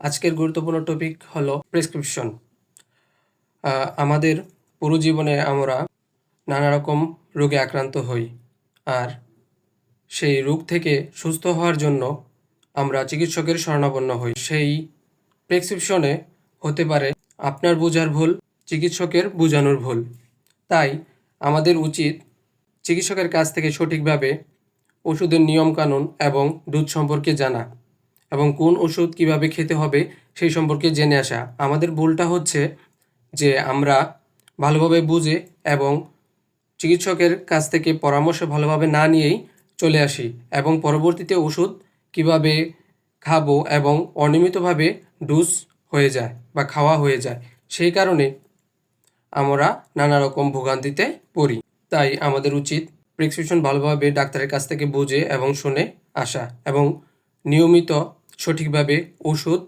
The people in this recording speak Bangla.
আজকের গুরুত্বপূর্ণ টপিক হলো প্রেসক্রিপশন। আমাদের পুরো জীবনে আমরা নানা রকম রোগে আক্রান্ত হই, আর সেই রোগ থেকে সুস্থ হওয়ার জন্য আমরা চিকিৎসকের শরণাপন্ন হই। সেই প্রেসক্রিপশনে হতে পারে আপনার বোঝার ভুল, চিকিৎসকের বোঝানোর ভুল। তাই আমাদের উচিত চিকিৎসকের কাছ থেকে সঠিকভাবে ওষুধের নিয়মকানুন এবং ডোজ সম্পর্কে জানা এবং কোন ওষুধ কিভাবে খেতে হবে সেই সম্পর্কে জেনে আসা। আমাদের ভুলটা হচ্ছে যে আমরা ভালোভাবে বুঝে এবং চিকিৎসকের কাছ থেকে পরামর্শ ভালোভাবে না নিয়েই চলে আসি এবং পরবর্তীতে ওষুধ কিভাবে খাবো এবং অনিয়মিতভাবে ডোজ হয়ে যায় বা খাওয়া হয়ে যায়, সেই কারণে আমরা নানা রকম ভোগান্তিতে পড়ি। তাই আমাদের উচিত প্রেসক্রিপশন ভালোভাবে ডাক্তারের কাছ থেকে বুঝে এবং শুনে আসা এবং নিয়মিত সঠিকভাবে ওষুধ